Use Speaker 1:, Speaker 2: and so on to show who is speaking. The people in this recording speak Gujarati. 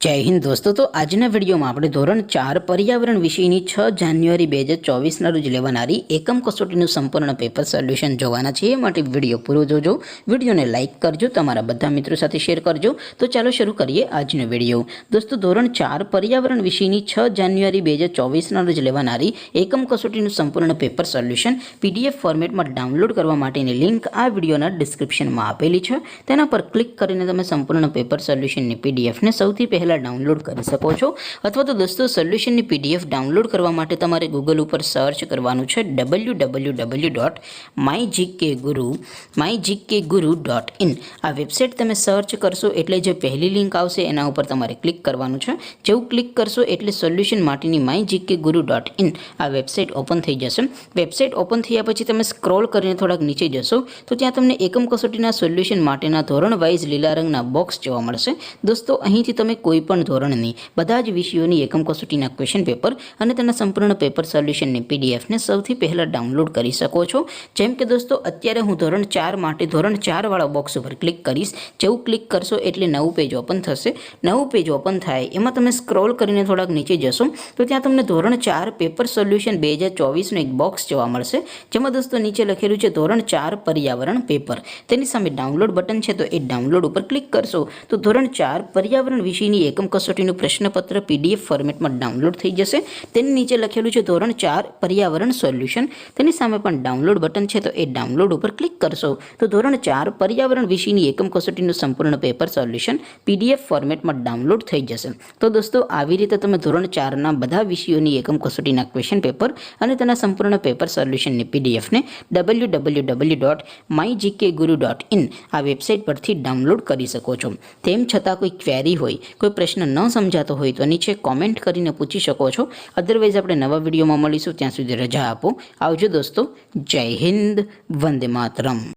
Speaker 1: जय हिंद दोस्तों। तो आजना वीडियो में આપણે ધોરણ 4 पर्यावरण વિષયની 6 જાન્યુઆરી 2024 ના રોજ લેવાનારી એકમ કસોટીનું સંપૂર્ણ પેપર સોલ્યુશન જોવાના છે। એ માટે વિડિયો પૂરો જોજો, વિડિયોને લાઈક કરજો, તમારા બધા મિત્રો સાથે શેર કરજો। તો ચાલો શરૂ કરીએ આજનો વિડિયો। દોસ્તો ધોરણ 4 पर्यावरण વિષયની 6 જાન્યુઆરી 2024 ના રોજ લેવાનારી એકમ કસોટીનું સંપૂર્ણ પેપર સોલ્યુશન પીડીએફ ફોર્મેટમાં ડાઉનલોડ કરવા માટેની લિંક આ વિડિયોના ડિસ્ક્રિપ્શનમાં આપેલી છે। તેના પર ક્લિક કરીને તમે સંપૂર્ણ પેપર સોલ્યુશનની પીડીએફને સૌથી પહેલા डाउनलॉड कर सको छो। अथवा तो दोस्तों सोल्यूशन पीडीएफ डाउनलॉड करवा माटे तमारे गूगल पर सर्च करवानुं छे www.mygkguru.in। आ वेबसाइट तमे सर्च करशो एटले जे पहली लिंक आवशे एना उपर तमारे क्लिक करवानुं छे। जेवुं क्लिक करशो एटले सोल्यूशन माटेनी mygkguru.in आ वेबसाइट ओपन थई जशे। वेबसाइट ओपन थया पछी तमे स्क्रॉल करीने थोड़ाक नीचे जशो तो त्यां तमने एकम कसोटीना सोल्यूशन माटेना धोरण वाइज लीला रंगना बॉक्स जोवा मळशे। दोस्तों અહીંથી તમે કોઈપણ ધોરણની બધા જ વિષયોની એકમ કસોટીના ક્વેશ્ચન પેપર અને તેના સંપૂર્ણ પેપર સોલ્યુશનની પીડીએફને સૌથી પહેલાં ડાઉનલોડ કરી શકો છો। જેમ કે દોસ્તો અત્યારે હું ધોરણ 4 માટે ધોરણ 4 વાળા બોક્સ ઉપર ક્લિક કરીશ। જેવું ક્લિક કરશો એટલે નવું પેજ ઓપન થશે। નવું પેજ ઓપન થાય એમાં તમે સ્ક્રોલ કરીને થોડાક નીચે જશો તો ત્યાં તમને ધોરણ 4 પેપર સોલ્યુશન 2024નું એક બોક્સ જોવા મળશે। જેમાં દોસ્તો નીચે લખેલું છે ધોરણ 4 पर्यावरण पेपर। તેની સામે ડાઉનલોડ બટન છે તો એ ડાઉનલોડ ઉપર ક્લિક કરશો તો ધોરણ 4 पर्यावरण વિષયની એકમ કસોટીનું પ્રશ્નપત્ર પીડીએફ ફોર્મેટમાં ડાઉનલોડ થઈ જશે। તેની નીચે લખેલું છે ધોરણ 4 पर्यावरण સોલ્યુશન। તેની સામે પણ ડાઉનલોડ બટન છે તો એ ડાઉનલોડ ઉપર ક્લિક કરશો તો ધોરણ 4 पर्यावरण વિષયની એકમ કસોટીનું સંપૂર્ણ પેપર સોલ્યુશન પીડીએફ ફોર્મેટમાં ડાઉનલોડ થઈ જશે। તો દોસ્તો આવી રીતે તમે ધોરણ 4ના બધા વિષયોની એકમ કસોટીના ક્વેશ્ચન પેપર અને તેના સંપૂર્ણ પેપર સોલ્યુશનની પીડીએફને www.mygkguru.in આ વેબસાઇટ પરથી ડાઉનલોડ કરી શકો છો। તેમ છતાં કોઈ ક્વેરી હોય, कोई प्रश्न न समझातो हो तो नीचे कॉमेंट करीने पूछी शको छो। अदरवाइज आपणे नवा विडियो में मळीशुं, त्यां सुधी रजा आपो। आवजो दोस्तों। जय हिंद, वंदे मातरम।